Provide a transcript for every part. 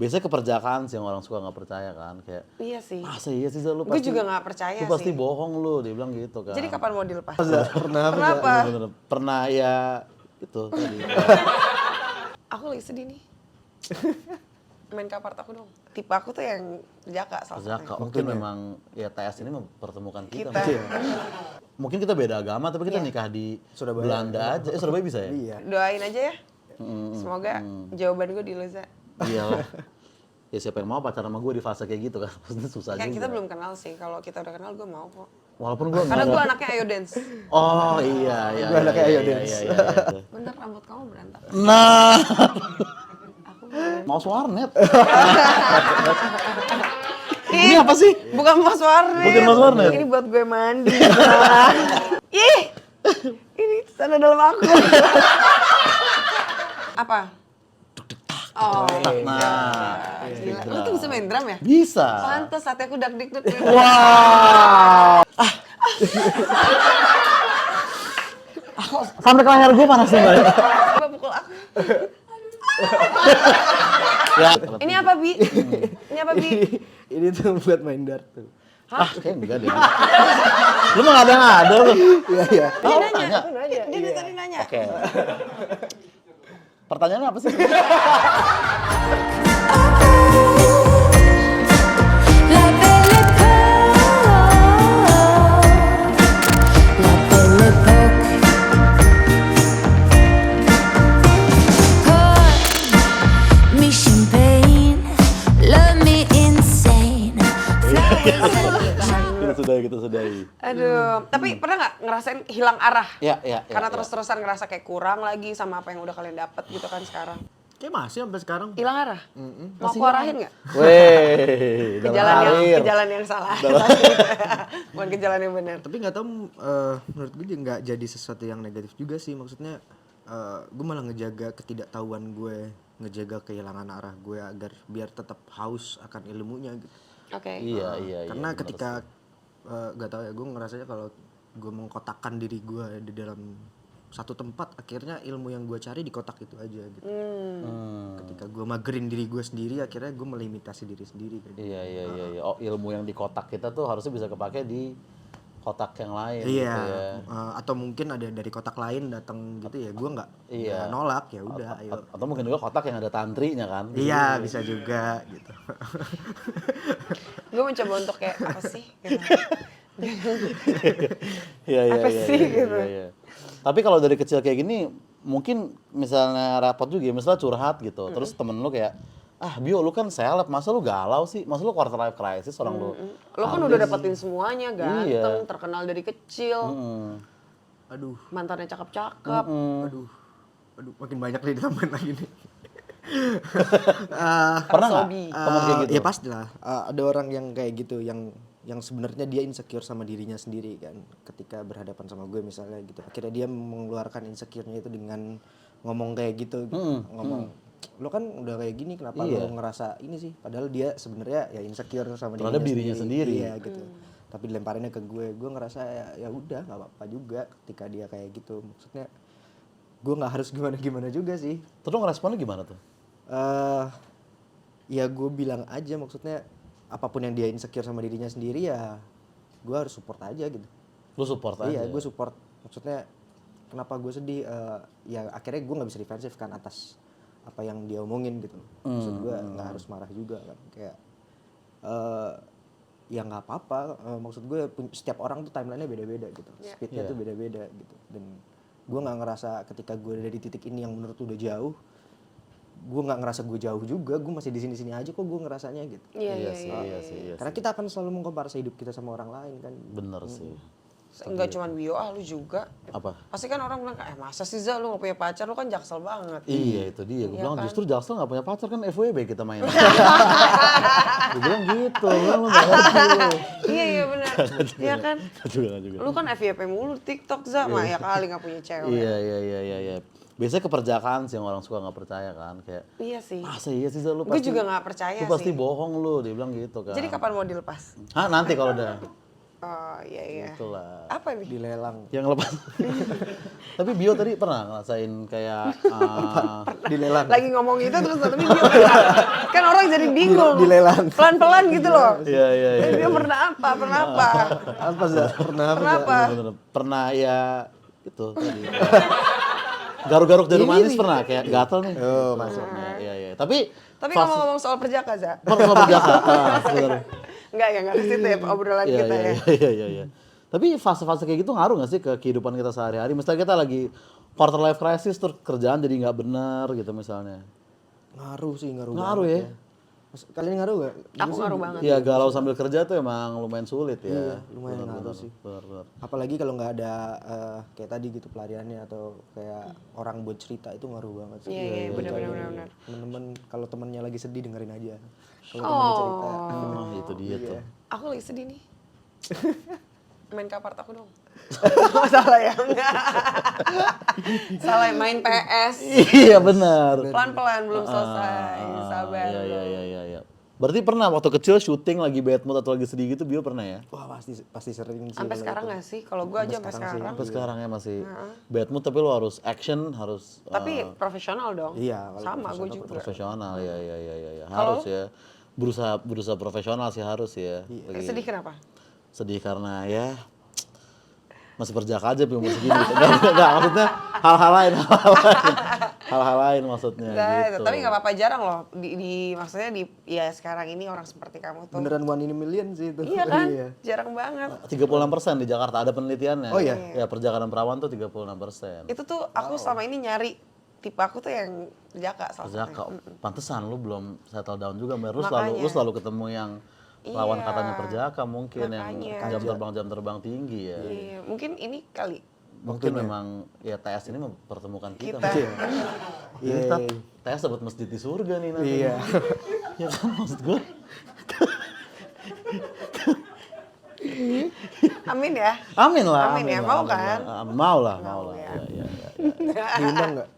Biasanya keperjakaan sih yang orang suka nggak percaya kan, kayak Iya sih. masa iya sih Za, lu Gue pasti juga nggak percaya lu pasti sih. bohong lu, dia bilang gitu kan. Jadi kapan mau dilepas? Pernah apa? Kenapa? Bener-bener. Pernah ya itu tadi. Aku lagi sedih nih. Main ke apart aku dong. Tipe aku tuh yang Jaka salah Zaka, satunya. mungkin memang ya TS ini mempertemukan kita. Kita. Iya. Mungkin kita beda agama tapi kita Iya. nikah di Surabaya. Belanda aja. Surabaya bisa ya? Iya. Doain aja ya. Semoga jawaban gue di Loza. Iyalah. Ya siapa yang mau pacaran sama gue di fase kayak gitu kan? Pasti susah Kan juga. kita belum kenal sih. Kalau kita udah kenal gue mau kok. Walaupun gue Karena gue anaknya ayo dance. Oh iya iya. Gua anaknya iya, Ayo iya, Dance. iya, iya. Bentar rambut kamu berantakan. Nah, Aku mau warnet. Ini apa sih? Bukan Mas Warnet. Bukan Mas Warnet. Ini buat gue mandi. Ih. Ini sana dalam aku. Apa? Oh, Nah, gila. Lu tuh bisa main drum ya? bisa. Pantes hati aku dak dikduk. Wow. Sampai ke leher gue panas nih, Mbak. Coba pukul aku. Ya. Ini apa, Bi? Ini apa, Bi? Ini tuh buat main dart tuh. Kayak enggak deh. Lu mah ngada-ngada lu. Iya, iya. Oh, Dia tanya. nanya. Dia dari tadi nanya. Oke. Pertanyaannya apa sih? La belle époque, pour me champagne, love me insane. Kita sudahi. Aduh, tapi pernah nggak ngerasain hilang arah? Ya. Karena terus-terusan ngerasa kayak kurang lagi sama apa yang udah kalian dapat gitu kan sekarang. Kayak masih sampai sekarang. Hilang arah? Mau aku arahin nggak? Weh, Ke jalan yang salah. Bukan ke jalan yang benar. Tapi nggak tahu, menurut gue nggak jadi sesuatu yang negatif juga sih. Maksudnya gue malah ngejaga ketidaktahuan gue, ngejaga kehilangan arah gue agar biar tetap haus akan ilmunya gitu. Oke. Iya. Karena bener ketika sih. nggak tahu ya, gue ngerasanya kalau gue mengkotakkan diri gue di dalam satu tempat, akhirnya ilmu yang gue cari di kotak itu aja gitu. Ketika gue magerin diri gue sendiri, akhirnya gue melimitasi diri sendiri kan. Iya. Oh, ilmu yang di kotak kita tuh harusnya bisa kepake di kotak yang lain Iya, gitu ya. atau mungkin ada dari kotak lain datang gitu ya, gue nggak nolak, ya udah, ayo. Atau mungkin juga kotak yang ada tantrinya kan. Iya, bisa juga gitu. Gue mencoba untuk kayak apa sih? Gitu. Iya. Apa sih gitu? Iya. Tapi kalau dari kecil kayak gini, mungkin misalnya repot juga ya, misalnya curhat gitu. Terus temen lu kayak, Bio lu kan seleb, masa lu galau sih? Masa lu quarter life crisis orang lu? Lo kan udah dapetin semuanya, ganteng, terkenal dari kecil, Aduh, mantannya cakep-cakep. aduh, makin banyak nih ditambahin lagi nih. Pernah nggak Sobi. temen kayak gitu? Ya pasti lah, ada orang yang kayak gitu, yang sebenarnya dia insecure sama dirinya sendiri kan, ketika berhadapan sama gue misalnya gitu. Akhirnya dia mengeluarkan insecure-nya itu dengan ngomong kayak gitu, ngomong, lo kan udah kayak gini, kenapa lo ngerasa ini sih? Padahal dia sebenarnya ya insecure sama Terhadap dirinya sendiri. Iya gitu. Tapi dilemparinnya ke gue ngerasa ya udah nggak apa-apa juga ketika dia kayak gitu. Maksudnya gue nggak harus gimana-gimana juga sih. Terus lu ngeresponnya gimana tuh? Ya gue bilang aja, maksudnya apapun yang dia insecure sama dirinya sendiri ya gue harus support aja gitu. Lu support aja? Iya, gue support. Maksudnya kenapa gue sedih, ya akhirnya gue nggak bisa defensif kan atas apa yang dia omongin gitu. Maksud gue nggak harus marah juga kan, kayak ya nggak apa-apa. Maksud gue setiap orang tuh timelinenya beda-beda gitu, speednya tuh beda-beda gitu. Dan gue nggak ngerasa ketika gue ada di titik ini yang menurut udah jauh, gue nggak ngerasa gue jauh juga, gue masih di sini-sini aja kok gue ngerasanya gitu. Iya sih. Karena kita akan selalu mengkomparasi hidup kita sama orang lain kan. Bener sih. Enggak cuma Bio, lu juga. Apa? Pasti kan orang bilang, masa sih Za lu gak punya pacar, lu kan jaksel banget. Iya itu dia, gue bilang kan? justru Jaksel gak punya pacar kan FWB kita main. Gue bilang gitu, lu gak ngerti lu. Iya benar. Iya kan? Gak juga. Lu kan FYP mulu TikTok Za, mah ya kali gak punya cewek. Iya. Biasanya keperjakaan sih yang orang suka gak percaya kan, kayak Iya sih. masa iya sih Za, lu Gue pasti juga gak percaya lu pasti sih. bohong lu, dia bilang gitu kan. Jadi kapan mau dilepas? Hah nanti kalau udah Oh iya iya. Itulah. Apa nih? Dilelang. Yang lepas. Tapi Bio tadi pernah ngerasain kayak Dilelang. Lagi ngomong itu terus tapi dia kan orang jadi bingung. Dilelang. Pelan-pelan gitu loh. Iya iya iya. Dia pernah apa? Pernah apa? Apa Za? Pernah apa? Pernah Za? apa? Bener-bener. Pernah ya itu tadi. Garuk-garuk jarum manis pernah kayak gatel nih. Oh, maksudnya. Iya iya. Tapi Ngomong-ngomong soal perjaka, Za. pernah berjaka. Bener. Enggak ke situ ya obrolan Iya kita ya. iya. Tapi fase-fase kayak gitu ngaruh nggak sih ke kehidupan kita sehari-hari? Misalnya kita lagi quarter life crisis terus kerjaan jadi nggak bener gitu misalnya. Ngaruh sih, ngaruh Ngaruh banget ya? Kalian ngaruh gak? Aku ngaruh banget. Iya galau sambil kerja tuh emang lumayan sulit ya. Iya, lumayan Bener, ngaruh bener, sih. Bener. Apalagi kalau nggak ada kayak tadi gitu pelariannya atau kayak orang buat cerita itu ngaruh banget sih. Iya benar. Temen-temen kalau temennya lagi sedih dengerin aja. Kalau temen cerita. Oh, itu dia tuh. Aku lagi sedih nih. Main ke apart aku dong. Oh, salah ya? Enggak. Salah ya, main PS. Iya benar. Pelan-pelan belum selesai. Sabar. Iya. Berarti pernah waktu kecil syuting lagi bad mood atau lagi sedih gitu, Bio pernah ya? Wah pasti sering sih. Sampai kalau sekarang itu. nggak sih? Kalau gue aja sampai sekarang. Sampai sekarang ya masih bad mood tapi lo harus action, harus Tapi profesional dong. Iya, kalau Sama gue juga. profesional ya. Harus ya. Berusaha profesional sih harus ya. Lagi Sedih kenapa? sedih karena ya masih perjaka aja umur segini. Enggak, maksudnya hal-hal lain maksudnya gitu. Tapi nggak apa-apa, jarang loh. Maksudnya ya sekarang ini orang seperti kamu tuh. Beneran 1 in a million sih itu. Iya kan? Jarang banget. 36% di Jakarta ada penelitiannya. Oh iya? Ya perjaka dan perawan tuh 36%. Itu tuh aku selama ini nyari tipe aku tuh yang perjaka salah satunya. Perjaka, pantesan lu belum settle down juga, Mbak. Makanya. Lu selalu ketemu yang lawan Iya. katanya perjaka mungkin Makanya. yang jam terbang tinggi ya. Iya, mungkin ini kali. Mungkin memang ya TS ini mempertemukan kita. Kita. Ini TS dapat masjid di surga nih nanti. Iya. Ya kan maksud gue. Amin ya. Amin lah. Amin ya, mau kan? Mau lah. ya. Iya. Diundang nggak?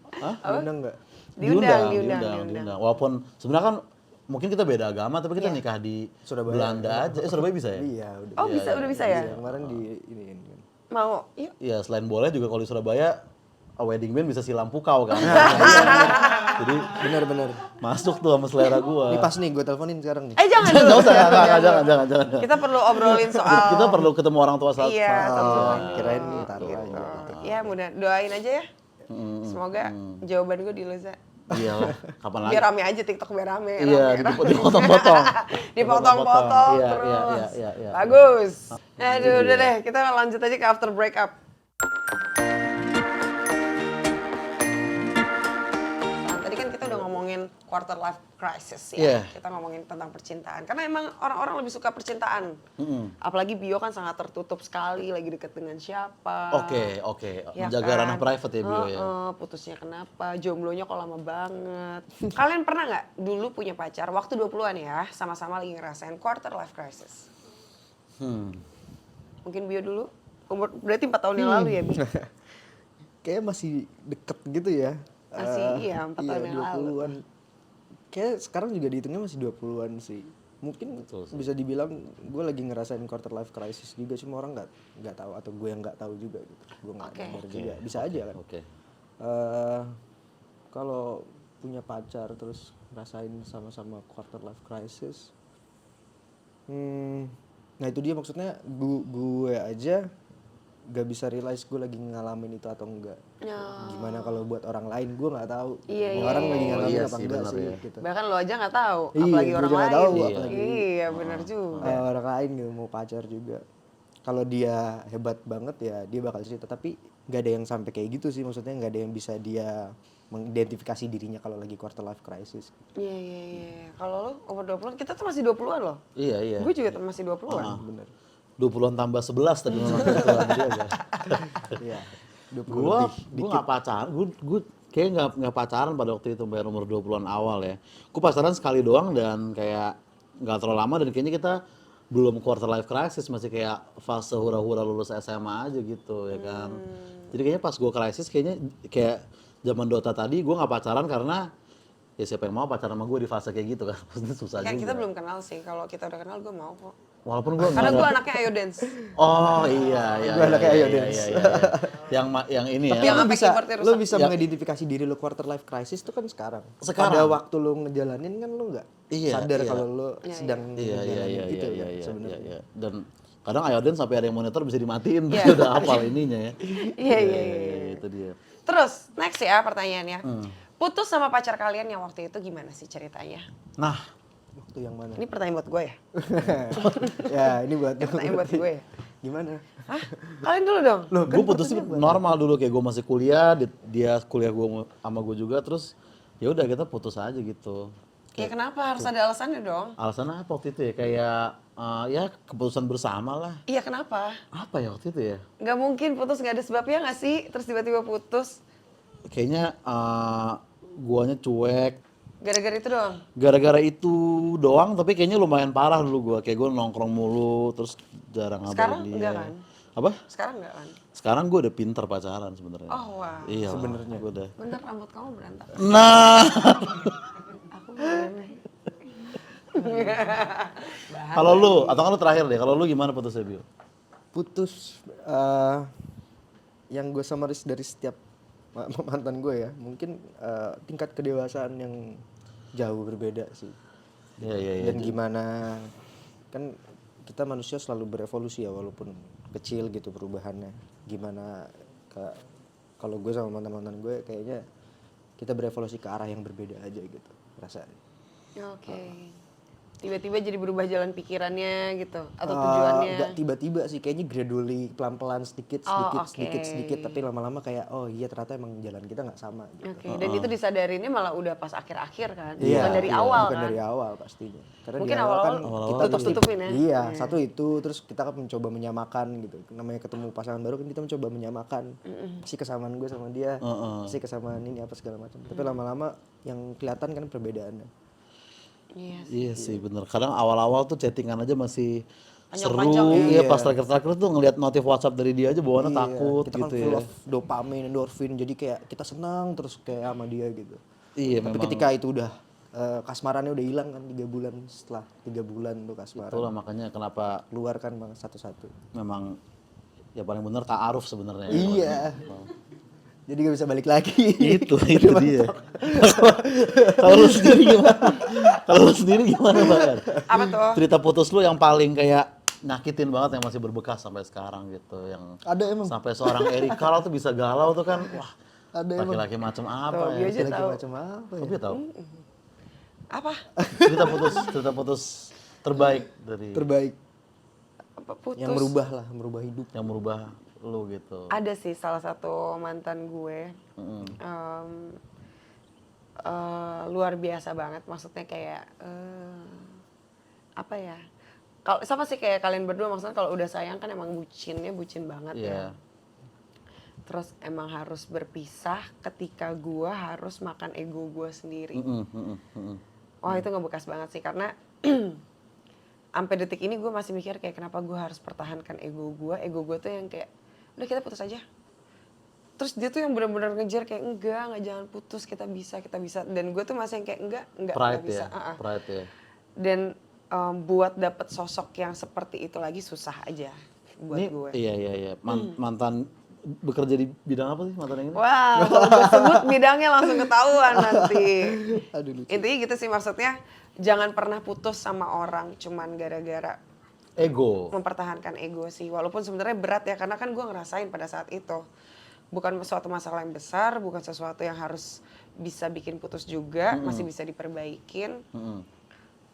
Diundang nggak? Diundang. Walaupun sebenarnya kan mungkin kita beda agama tapi kita nikah di Surabaya. Belanda aja. Surabaya bisa ya? Iya, udah. Oh bisa, udah bisa ya? Iya, kemarin di ini kan. Mau? Yuk. Iya, selain boleh juga kalau di Surabaya wedding band bisa silam pukau kan. Jadi Bener-bener. masuk tuh sama selera gua. Ini pas nih gue teleponin sekarang nih. Jangan Jangan dulu. usah, jangan. Kita perlu obrolin soal. Kita perlu ketemu orang tua saat. Iya, Oh, kirain nih taruh aja. Ya mudah, doain aja ya. Semoga jawaban gue di Luza. Iya lah, kapan lagi? Biar rame aja TikTok, biar rame. Iya, rame. dipotong-potong. Dipotong-potong Iya, terus. iya. Bagus. Aduh, udah deh, kita lanjut aja ke after breakup. Nah, tadi kan kita udah ngomongin quarter life crisis ya. Iya. Kita ngomongin tentang percintaan. Karena emang orang-orang lebih suka percintaan. Apalagi Bio kan sangat tertutup sekali, lagi deket dengan siapa. Oke. Ya Menjaga kan? ranah private ya, Bio ya. Putusnya kenapa, jomblonya kok lama banget. Kalian pernah nggak dulu punya pacar, waktu 20-an ya, sama-sama lagi ngerasain quarter life crisis? Mungkin Bio dulu, berarti 4 tahun yang lalu ya, Bi? Kayak masih deket gitu ya. Masih, iya, 4 tahun yang lalu. 20-an. Kayak sekarang juga dihitungnya masih 20-an sih. Mungkin bisa dibilang gue lagi ngerasain quarter life crisis juga, cuma orang nggak tahu atau gue yang nggak tahu juga gitu. Gue nggak sadar juga. Bisa aja kan. Oke. Kalau punya pacar terus ngerasain sama-sama quarter life crisis, nah itu dia maksudnya gue aja gak bisa realize gue lagi ngalamin itu atau enggak. Gimana kalau buat orang lain gue nggak tahu. Iya, Ini iya, orang lagi iya. ngalamin Iya apa sih, enggak benar sih ya. gitu. Bahkan lo aja nggak tahu, Iya, apalagi gue orang juga lain. nggak tahu, Iya. apalagi Iya, benar juga. orang lain gitu mau pacar juga. Kalau dia hebat banget ya dia bakal cerita, tapi nggak ada yang sampai kayak gitu sih, maksudnya nggak ada yang bisa dia mengidentifikasi dirinya kalau lagi quarter life crisis. Iya. Kalau lo umur 20-an, kita tuh masih 20-an loh. Iya. Gue juga masih 20-an. Bener. 20-an tambah 11 tadi ngomong gitu dia agak. Iya. 20 Gua lebih. nggak pacaran, gue kayak nggak pacaran pada waktu itu bayar umur 20-an awal ya. Gue pacaran sekali doang dan kayak nggak terlalu lama dan kayaknya kita belum quarter life crisis, masih kayak fase hura-hura lulus SMA aja gitu ya kan. Jadi kayaknya pas gue crisis kayaknya kayak zaman Dota tadi gue nggak pacaran karena ya siapa yang mau pacaran sama gue di fase kayak gitu kan. Maksudnya susah Kan juga. kita belum kenal sih, kalau kita udah kenal gue mau kok. Walaupun gue Karena gue anaknya ayo dance. Oh iya iya. Gua anaknya Ayo iya, Dance. iya. yang ini Tapi ya. Yang lu sampai bisa keyboardnya lu rusak. bisa Ya. mengidentifikasi diri lu quarter life crisis tuh kan sekarang. Sekarang. Pada waktu lu ngejalanin kan lu nggak Iya, sadar iya. kalau lu sedang Iya iya ngejalanin iya gitu iya kan iya sebenarnya. iya. Dan kadang Ayoden sampai ada yang monitor bisa dimatiin Iya. udah hafal ininya ya. Iya, iya. Itu dia. Terus next ya pertanyaannya. Hmm. Putus sama pacar kalian yang waktu itu gimana sih ceritanya? Nah, Waktu yang mana? Ini pertanyaan buat gue ya? Ya, ini buat Ini pertanyaan buat gue ya? Gimana? Hah? Kalian dulu dong? Loh, gue putusnya normal dulu kayak gue masih kuliah, dia kuliah gue sama gue juga, terus ya udah kita putus aja gitu. Ya kenapa? Harus ada alasannya dong. Alasannya apa waktu itu ya? Kayak ya keputusan bersama lah. Iya kenapa? Apa ya waktu itu ya? Gak mungkin putus gak ada sebabnya gak sih? Terus tiba-tiba putus. Kayaknya guanya cuek. Gara-gara itu doang? Gara-gara itu doang, tapi kayaknya lumayan parah dulu gua. Kayak gue nongkrong mulu, terus jarang Sekarang ngabarin dia. enggak kan? Apa? Sekarang enggak kan? Sekarang gue udah pinter pacaran sebenarnya. Oh wow. Iya sebenarnya. Gue udah. Bener rambut kamu berantakan. Nah, Aku bener. kalau lu, atau kan lu terakhir deh, kalau lu gimana putusnya Bio? Putus yang gue summaries dari setiap mantan gue ya, mungkin tingkat kedewasaan yang jauh berbeda sih. Iya iya iya. Dan gimana kan kita manusia selalu berevolusi ya walaupun kecil gitu perubahannya. Gimana kalau gue sama mantan-mantan gue kayaknya kita berevolusi ke arah yang berbeda aja gitu rasanya. Oke. Tiba-tiba jadi berubah jalan pikirannya gitu atau Enggak tujuannya. tiba-tiba sih, kayaknya gradually pelan-pelan sedikit Oh, sedikit oke. tapi lama-lama kayak oh iya ternyata emang jalan kita nggak sama gitu. Oke, dan itu disadarinnya malah udah pas akhir-akhir kan? Iya, Bukan dari iya, awal bukan kan? dari awal pastinya. Karena Mungkin di awal kan awal-awal kita tutup-tutupin ya? Iya, satu itu terus kita kan mencoba menyamakan gitu. Namanya ketemu pasangan baru kan kita mencoba menyamakan si kesamaan gue sama dia, si kesamaan ini apa segala macam. Tapi lama-lama yang kelihatan kan perbedaannya. Iya sih. Iya sih bener. Kadang awal-awal tuh chattingan aja masih seru. Panjang-panjang ya? Iya pas terakhir-terakhir tuh ngeliat notif WhatsApp dari dia aja bawaannya Iya, takut kita kan gitu full ya. of dopamin, endorfin. Jadi kayak kita senang terus kayak sama dia gitu. Iya Tapi memang. ketika itu udah kasmarannya udah hilang kan 3 bulan setelah 3 bulan tuh kasmaran. Itulah makanya kenapa Keluar kan Bang, satu-satu. memang ya paling bener ta'aruf sebenarnya. Iya. Jadi gak bisa balik lagi. Itu dia. Kalau lu sendiri gimana? Kalau lu sendiri gimana Bang? Apa tuh? Cerita putus lu yang paling kayak nyakitin banget yang masih berbekas sampai sekarang gitu, yang Ada emang. sampai seorang Erika tuh bisa galau tuh kan, wah Ada emang. laki-laki macam apa Tuh, ya? dia aja Lagi tahu. macam apa ya? Kok dia tahu? Apa? Cerita putus terbaik dari Terbaik. Apa putus? Yang merubah hidup. yang merubah lu gitu. Ada sih salah satu mantan gue. Luar biasa banget, maksudnya kayak apa ya? Kalau sama sih kayak kalian berdua, maksudnya kalau udah sayang kan emang bucinnya bucin banget Iya. ya. Terus emang harus berpisah ketika gue harus makan ego gue sendiri. Wah itu ngebekas banget sih karena sampai detik ini gue masih mikir kayak kenapa gue harus pertahankan ego gue. Ego gue tuh yang kayak udah kita putus aja. Terus dia tuh yang benar-benar ngejar kayak enggak jangan putus, kita bisa. Dan gue tuh masih yang kayak enggak Pride bisa. ya, pride ya. Dan buat dapet sosok yang seperti itu lagi susah aja buat Ini gue. iya. Mantan bekerja di bidang apa sih mantan yang ini? Wah, kalau gue sebut bidangnya langsung ketahuan nanti. Aduh lucu. Intinya gitu sih, maksudnya jangan pernah putus sama orang cuman gara-gara Ego. mempertahankan ego sih. Walaupun sebenarnya berat ya, karena kan gue ngerasain pada saat itu. Bukan suatu masalah yang besar, bukan sesuatu yang harus bisa bikin putus juga, masih bisa diperbaikin.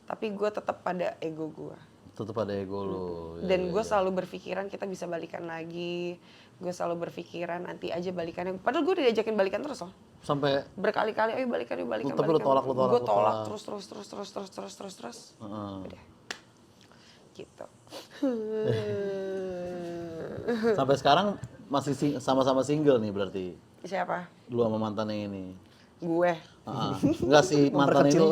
Tapi gue tetap pada ego gue. Tetap ada ego lu. Dan gue selalu berpikiran kita bisa balikan lagi. Gue selalu berpikiran nanti aja balikannya. Padahal gue udah diajakin balikan terus loh. Sampai Berkali-kali, ayo balikan. Tapi lu tolak. Gue tolak terus. Udah. Gitu. sampai sekarang masih sama-sama single nih berarti. Siapa? Lu sama mantannya ini. Gue. Enggak sih mantan ini.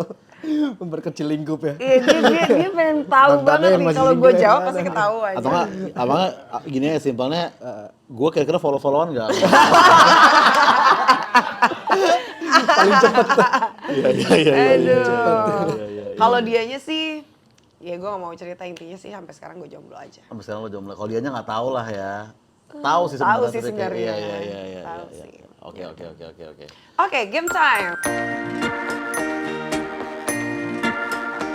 Memperkecil lingkup ya. Iya, dia pengen tahu Mantannya banget yang nih. masih Kalau gue single yang jawab mana? pasti ketahuan. Atau enggak abangnya gini aja simpelnya gue kira-kira follow-followan enggak? Paling cepet. Iya. Aduh. Kalau dianya sih Ya gue gak mau cerita, intinya sih sampai sekarang gue jomblo aja. Sampai sekarang lo jomblo. Kalau dianya nggak tahu lah ya. Tahu sih Tahu sebenarnya. sih tapi kayak- sebenarnya. Iya. Tahu iya. sih. Oke. Oke, game time.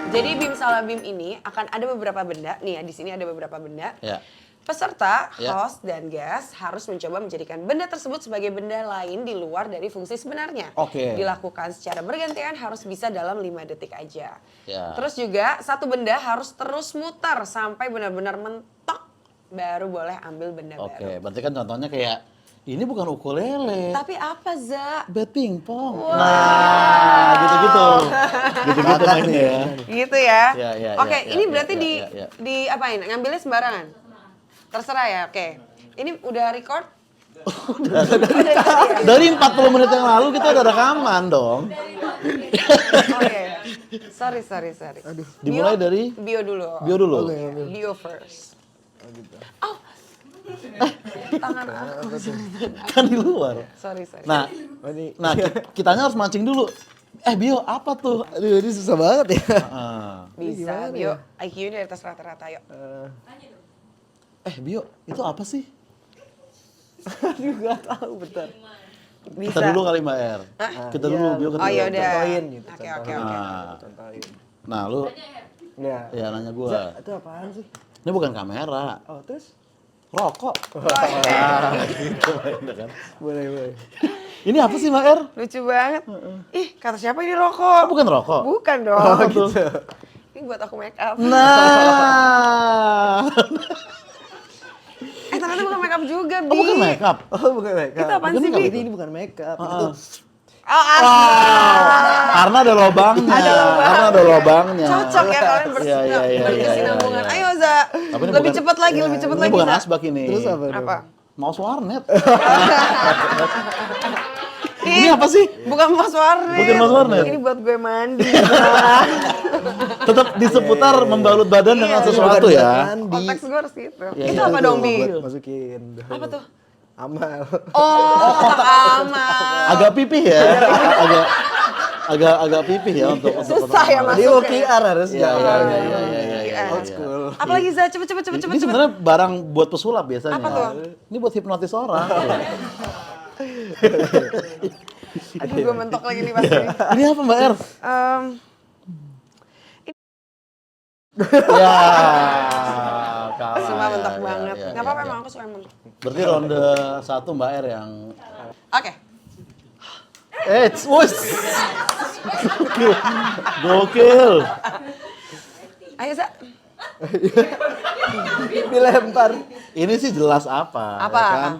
Jadi Bim Salah Bim ini akan ada beberapa benda. Nih ya, di sini ada beberapa benda. Ya. Peserta, Ya. host, dan guest harus mencoba menjadikan benda tersebut sebagai benda lain di luar dari fungsi sebenarnya. Oke. Dilakukan secara bergantian, harus bisa dalam 5 detik aja. Ya. Terus juga satu benda harus terus muter sampai benar-benar mentok, baru boleh ambil benda Oke, baru. berarti kan contohnya kayak ini bukan ukulele. Tapi apa, Za? Bat pingpong. Nah, gitu-gitu. Gitu-gitu mainnya ya. Gitu ya? Ya, Oke, ya, ini ya, berarti ya. di apain? Ngambilnya sembarangan? Terserah ya, oke. Ini udah record? Udah ya? Dari 40 menit yang lalu kita udah rekaman dong. Oke. Sorry. Aduh. Dimulai dari Bio dulu. bio dulu. Bio first. Oh. Tangan aku. Kan di luar. Sorry. Nah, kitanya harus mancing dulu. Bio apa tuh? Aduh, ini susah banget ya. Bisa, Bio. IQ-nya di atas rata-rata, yuk. Bio, itu apa sih? Aduh, gak tahu, bentar. Bisa. Kita dulu kali Mbak R. Kita dulu, Bio Oh ya udah. Contohin gitu, Oke. Contohin. Nah, lu Ya. nanya gua. Itu apaan sih? Ini bukan kamera, Oh, terus? rokok. Boleh. Ini apa sih Mbak R? Lucu banget. Ih, kata siapa ini rokok? Bukan rokok. Bukan dong. Apa tuh? Ini buat aku make up. Nah. Ternyata bukan make up juga, Bi. Oh, bukan makeup. Oh, bukan makeup. Itu apaan Bukan sih, makeup Bi? itu. Ini bukan makeup. Itu Oh, Karena ada lobangnya. Karena ada lobangnya. Cocok ya kalian Iya. berkesinambungan. Ayo, Za. Tapi ini Lebih bukan- cepat lagi, Ini bukan Za. asbak ini. terus apa? dong? Apa? Mouse warnet. Ini apa sih? Bukan mas warnet. Bukan mas warnet. Ini buat gue mandi. Tetap di seputar membalut badan dengan Iya. sesuatu Bukan ya. mandi. Konteks gue harus gitu. Iya, Itu iya. apa dong, Bi? Buat masukin. Apa tuh? Amal. Oh, kotak amal. Agak pipih ya. agak pipih ya untuk Susah ya, Mas. Dia mau Masuknya. QR harus. Iya. Old school. Apalagi, Za? Cepet. Ini sebenarnya barang buat pesulap biasanya. Apa tuh? Ini buat hipnotis orang. Aduh, gue mentok lagi nih pasti. Ini apa Mbak R? Ya. Kalah. Sumpah mentok Ya, banget. ya, Nggak apa-apa, ya. emang aku suka mentok. Berarti ronde 1 Mbak R yang Oke. wush. Gokil. Ayo, Za. Dilempar. Ini sih jelas apa? Apa? Ya kan?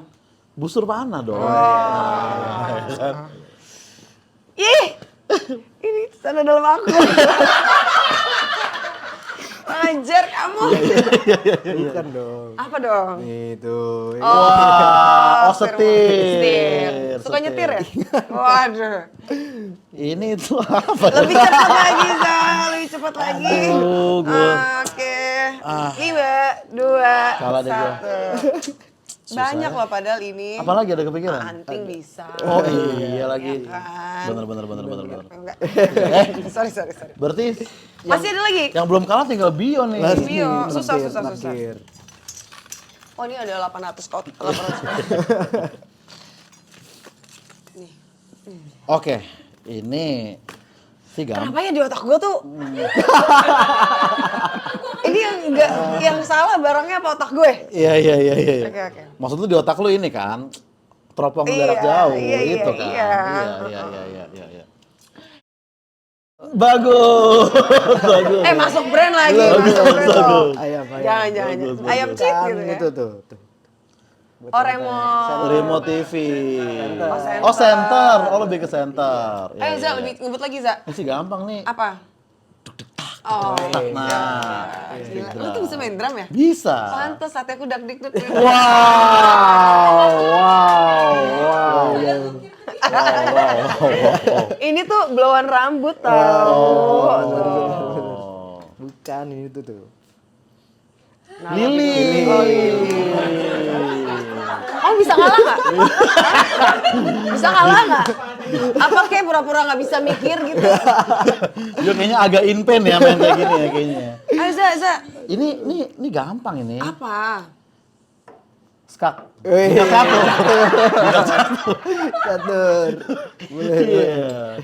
Busur panah dong. Ih! Ini sana dalam aku. Ajar kamu. Bukan dong. Apa dong? Itu. Wah, oh setir. setir. Suka nyetir ya? Waduh. Ini itu apa? Lebih cepat lagi, Za. Lebih cepat lagi. Aduh, gua. Oke. 5, 2, Kalah deh gua. 1. Banyak loh padahal ini. Apalagi ada kepikiran? Anting bisa. Oh iya lagi. Ya kan? Bener. Enggak. Sorry. Berarti Masih ada lagi? yang belum kalah tinggal Bio nih. Bio. Susah. Terakhir. Oh, ini ada 800 kot. 800 kot. Nih. Oke, ini sih gampang. Kenapa ya di otak gue tuh? Ini yang salah barangnya apa otak gue? Iya. Oke. Maksud lu di otak lu ini kan teropong jarak jauh Iya, itu kan. iya. Iya. Bagus. Masuk brand lagi. Masuk brand bagus. loh. Ayam. Jangan. Ayam chip gitu ya. Itu tuh. Oh, remote. Remote TV. center. Oh, center. Oh, lebih ke center. Ayo, Za, lebih ngebut lagi, Za. Ini sih gampang nih. Apa? Oh, Nah, gila. Lu tuh bisa main drum ya? bisa. Pantes, hati aku dak-dikduk. Wow. Ini tuh blowan rambut tau. Oh. Bukan ini tuh. Lili. Kamu bisa kalah nggak? Bisa kalah nggak? Apa kayak pura-pura nggak bisa mikir gitu? Dia kayaknya agak in pain ya main kayak gini ya kayaknya. Ayo, Za, Za. Ini gampang ini. Apa? Skak. Wih. Satu. Catur. Boleh. Iya.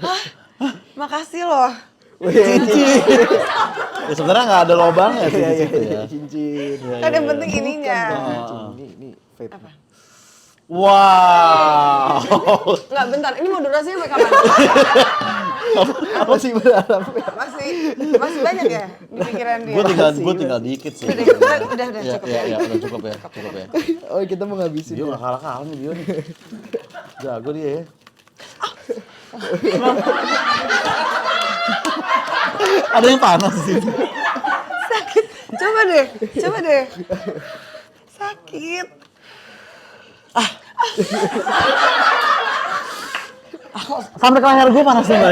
Makasih loh. Ya sebenarnya nggak ada lobangnya sih di situ ya. Cincin. Kan yang penting ininya. Ini vape. Wow. Enggak, bentar. Ini mau durasinya sampai kapan? Apa sih berharap? Masih banyak ya di pikiran dia. Gue tinggal dikit sih. Udah Ya, cukup ya. udah cukup ya. Oh, kita mau ngabisin. Bio ya? nggak kalah nih Bio nih. Jago dia ya. Ada yang panas di sini. Sakit. Coba deh. Sakit. Sampai ke leher gue panas nih Mbak.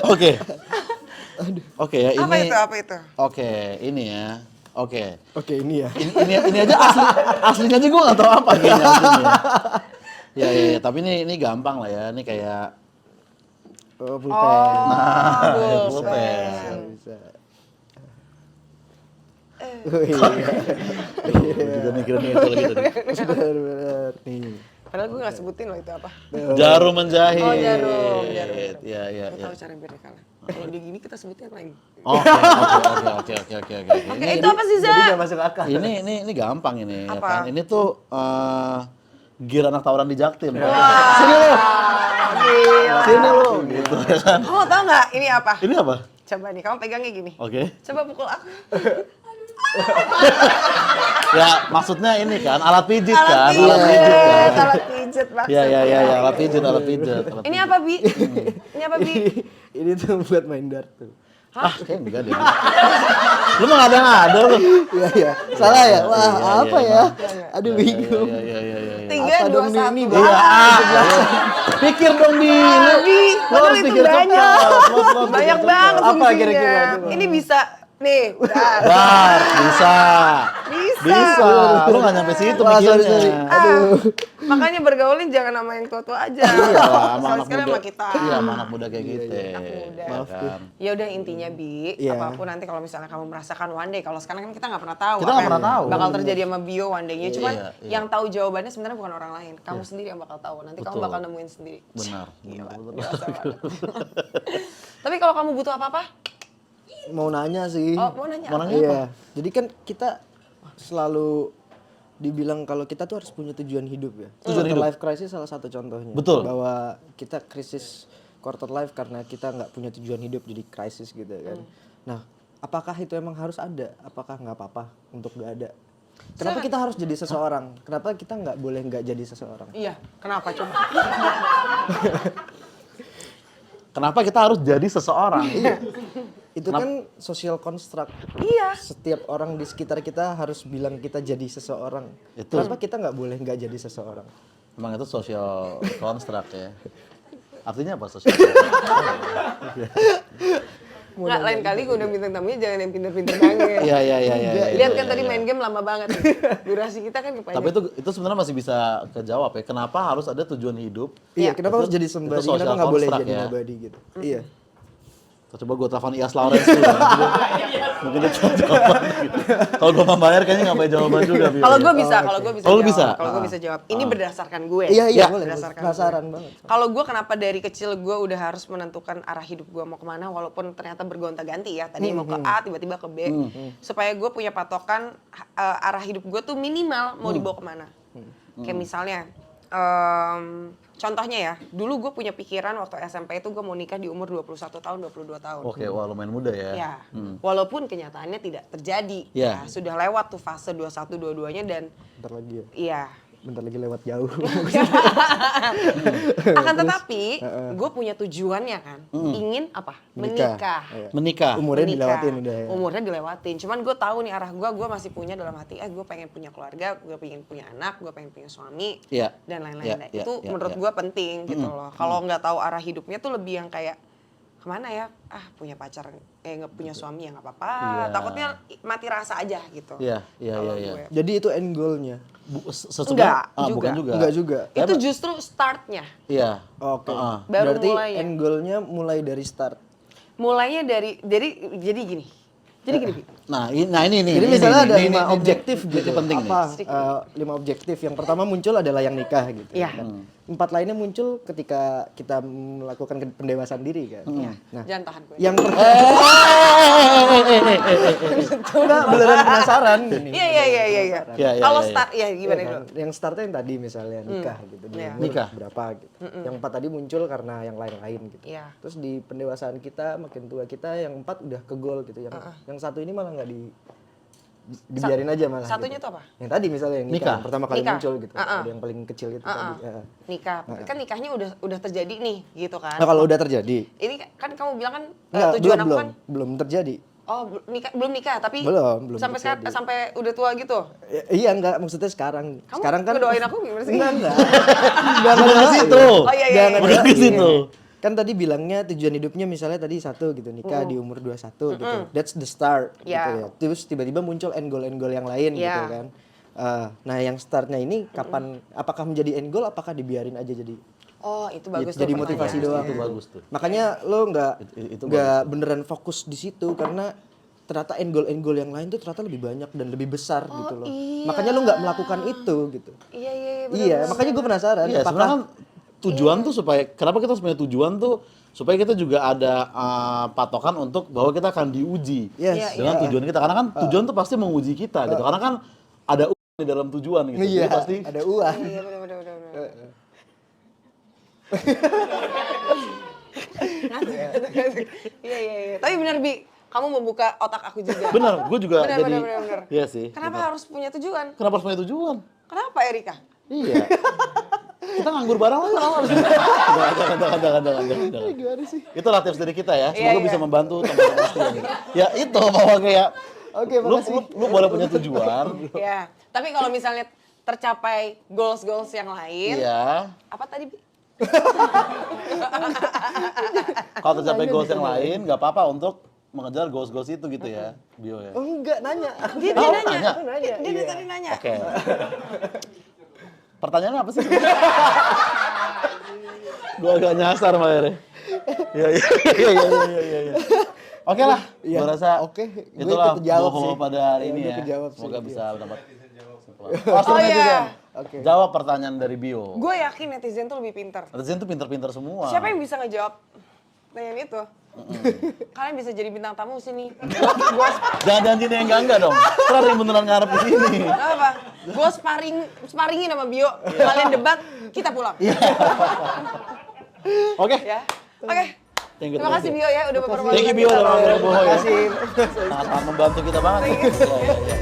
Oke ya ini. Apa itu? Oke ini ya. Oke. Oke, ini ya. Ini aja aslinya aja gue nggak tahu apa kayaknya aslinya. Ya, tapi ini gampang lah ya. Ini kayak Oh, pulpen. pulpen. Bisa. Gue juga mikirin itu lagi tadi. Benar. Nih. Padahal gue gak sebutin loh itu apa. Jarum menjahit. Oh, jarum. Ya. Gue tahu cara biar dia kalah. Kalau dia gini kita sebutin yang lain. Oke. Oke, itu apa sih, Za? Jadi nggak masuk akal. Ini gampang ini. Ya Apa? kan? Ini tuh gear anak tawuran di Jaktim. Gila. Sini lu gitu ya kan. Kamu tau gak ini apa? Ini apa? Coba nih, kamu pegangnya gini. Oke. Coba pukul aku. Ya maksudnya ini kan alat pijit Alat kan. pijet banget. Ya, alat pijit. Ini apa, Bi? Ini apa, Bi? Ini tuh buat main dart tuh. Kayak enggak deh. Lu mah ngada-ngada lu. Iya. Salah ya? Wah, Iya, apa iya. ya? Aduh, bingung. Iya. 3, Apa 2, dong 1. ini? Iya. Pikir dong Bi. Bi, Lu padahal harus itu pikir banyak. cepat. Banyak banget Apa fungsinya. kira-kira? Ini bisa. Nih, udah. Dar, bisa. Bisa. Lu nggak nyampe situ Wah, sorry. mikirnya. Makanya bergaulin jangan sama yang tua-tua aja. Iya lah, sama anak Sekali-sekali muda. sama kita. Iya, sama anak muda kayak gitu. Anak muda. Ya kan? Ya udah intinya Bi, Iya. apapun nanti kalau misalnya kamu merasakan one day, kalau sekarang kan kita nggak pernah tahu Kita nggak apa pernah yang tahu. bakal terjadi sama Bio one day-nya. Cuman Iya. yang tahu jawabannya sebenarnya bukan orang lain, kamu sendiri yang bakal tahu. Nanti kamu Betul. bakal nemuin sendiri. Benar. Dewasa banget. Tapi kalau kamu butuh apa-apa, Mau nanya sih. oh mau nanya. Mau apa? nanya? Iya. Jadi kan kita selalu dibilang kalau kita tuh harus punya tujuan hidup ya. Tujuan hidup. Life crisis salah satu contohnya. Betul. Bahwa kita krisis quarter life karena kita nggak punya tujuan hidup jadi krisis gitu kan. Nah, apakah itu emang harus ada? Apakah nggak apa-apa untuk nggak ada? Kenapa kita harus jadi seseorang? Kenapa kita nggak boleh nggak jadi seseorang? Iya, kenapa coba? Kenapa kita harus jadi seseorang? Itu kan social construct. Iya. Setiap orang di sekitar kita harus bilang kita jadi seseorang. Itu. Kenapa kita nggak boleh nggak jadi seseorang? Emang itu social construct ya. Artinya apa social? Nggak, lain kali gue udah bintang tamunya jangan yang pinter-pinter banget. Iya. Lihat kan tadi main game lama banget. Durasi kita kan kepanjang. Tapi itu sebenarnya masih bisa kejawab ya. Kenapa harus ada tujuan hidup? Iya, kenapa harus jadi Itu somebody? social Kenapa nggak boleh construct jadi ya. nobody gitu? Iya. Coba gue telepon Ias Lawrence dulu. Mungkin dia tahu jawaban gitu. Kalau gue mau bayar kayaknya nggak bayar jawaban juga. Bio. Kalau gue bisa, kalau gue bisa Oh, lu jawab. bisa? Kalau gue bisa jawab. Ini berdasarkan gue. Iya, Ya. boleh. Berdasarkan Penasaran banget. Kalau gue kenapa dari kecil gue udah harus menentukan arah hidup gue mau kemana, walaupun ternyata bergonta-ganti ya. Tadi mau ke A, tiba-tiba ke B. Supaya gue punya patokan arah hidup gue tuh minimal mau dibawa kemana. Kayak misalnya, contohnya ya, dulu gue punya pikiran waktu SMP itu gue mau nikah di umur 21 tahun, 22 tahun. Oke, wah lumayan muda ya. Ya, walaupun kenyataannya tidak terjadi. Ya. Ya, sudah lewat tuh fase 21, 22-nya dan Bentar lagi ya. iya. Bentar lagi lewat jauh. Akan tetapi, gue punya tujuannya kan. Ingin apa? Menikah. Iya. Menikah. Umurnya Menikah. dilewatin udah ya. Umurnya dilewatin. Cuman gue tahu nih arah gue masih punya dalam hati. Gue pengen punya keluarga, gue pengen punya anak, gue pengen punya suami, Iya. dan lain-lain. Iya, Nah, iya, itu iya, menurut iya. gue penting gitu loh. Kalau nggak tahu arah hidupnya tuh lebih yang kayak kemana ya? Punya pacar, nggak punya suami ya nggak apa-apa. Iya. Takutnya mati rasa aja gitu. Iya. Kalau Iya. gue. Jadi itu end goal-nya. Enggak, Bukan juga. Enggak juga. Itu justru startnya. Iya. Oke. Heeh. Baru Berarti mulai ya? end goal-nya mulai dari start. mulainya dari jadi gini. Jadi gini, Bi. Nah, ini nih. Jadi ini, misalnya ini, ada ini, 5 ini, objektif ini, gitu. ini penting nih. Apa 5 objektif. Yang pertama muncul adalah yang nikah gitu. Iya. Kan. 4 lainnya muncul ketika kita melakukan pendewasaan diri kan. Nah, Jangan tahan gue. yang enggak beneran penasaran gini. Iya. Ya, ya, Kalau ya, ya. start ya gimana Iya itu? kan? Yang startnya yang tadi misalnya nikah gitu. Di Iya. umur Nikah. berapa gitu. Yang 4 tadi muncul karena yang lain-lain gitu. Iya. Terus di pendewasaan kita makin tua kita yang 4 udah ke goal gitu. Yang satu ini malah nggak dibiarin aja malah. Satunya gitu. tuh apa? Yang tadi misalnya yang nikah, Nikah. yang pertama kali Nikah. muncul gitu. Ada yang paling kecil gitu tadi. Ya. Nikah. Kan nikahnya udah terjadi nih, gitu kan. Nah, kalau udah terjadi. Ini kan kamu bilang kan Enggak, tujuan aku kan belum terjadi. oh belum nikah tapi Belum sampai terjadi. sampai udah tua gitu. Iya enggak, maksudnya sekarang. Kamu Sekarang kan ngedoain aku gimana sih? Enggak. Bukan ke situ. Oh iya. Jangan Bukan ke situ. Kan tadi bilangnya tujuan hidupnya misalnya tadi 1 gitu, nikah di umur 21 gitu. That's the start gitu Ya. ya. Terus tiba-tiba muncul end goal yang lain gitu Ya. kan. Nah, yang startnya ini kapan apakah menjadi end goal apakah dibiarin aja jadi Oh, itu bagus jadi tuh motivasi pertanyaan. doang. Itu bagus tuh. Makanya lo Itu nggak beneran fokus di situ karena ternyata end goal yang lain tuh ternyata lebih banyak dan lebih besar gitu loh. iya. Makanya lo nggak melakukan itu gitu. Iya, Iya, makanya gue penasaran Iya, sebenarnya kan tujuan tuh supaya kenapa kita harus punya tujuan tuh supaya kita juga ada patokan untuk bahwa kita akan diuji Yes. dengan tujuan kita karena kan tujuan tuh pasti menguji kita gitu karena kan ada uang di dalam tujuan gitu. Iya, Jadi pasti ada uang. Iya, benar. Iya. Tapi benar Bi, kamu membuka otak aku juga. benar, gue juga Benar, jadi benar. iya sih. Kenapa harus punya tujuan? Kenapa harus punya tujuan? Kenapa Erika? Iya. Kita nganggur bareng aja lama di sini. Jangan. Gimana sih? Itulah tips dari kita ya. Iya, Semoga bisa membantu teman-teman sekalian. Ya itu bahwa kayak Oke, lu, makasih. lu boleh punya tujuan. Ya, tapi kalau misalnya tercapai goals yang lain, Iya. apa tadi Bi? Kalau tercapai goals yang lain, nggak apa-apa untuk mengejar goals itu gitu ya, Bio ya. Oh, enggak nanya. Dia Oh, nanya. nanya. Aku nanya. Dia Iya. tadi nanya. Oke. Pertanyaannya apa sih? Gua agak nyasar Maher. Iya. Oke lah, Iya. gua rasa Oke, gue itulah kejawab bawa sih. pada hari Iya, ini udah ya. kejawab sih, Semoga iya. bisa mendapat. Oh iya. Oke. Jawab pertanyaan dari Bio. Gue yakin netizen tuh lebih pintar. Netizen tuh pinter-pinter semua. Siapa yang bisa ngejawab pertanyaan itu? Kalian bisa jadi bintang tamu sini. Gue Jangan janji yang enggak dong. Terus ada yang beneran ngarep di sini. apa? Gue sparingin sama Bio. Kalian debat, kita pulang. Oke. Ya. Oke. Thank you, Terima kasih Bio ya udah beberapa Thank you Bio udah ngomong bohong ya. Terima kasih. Sangat membantu kita banget. Iya.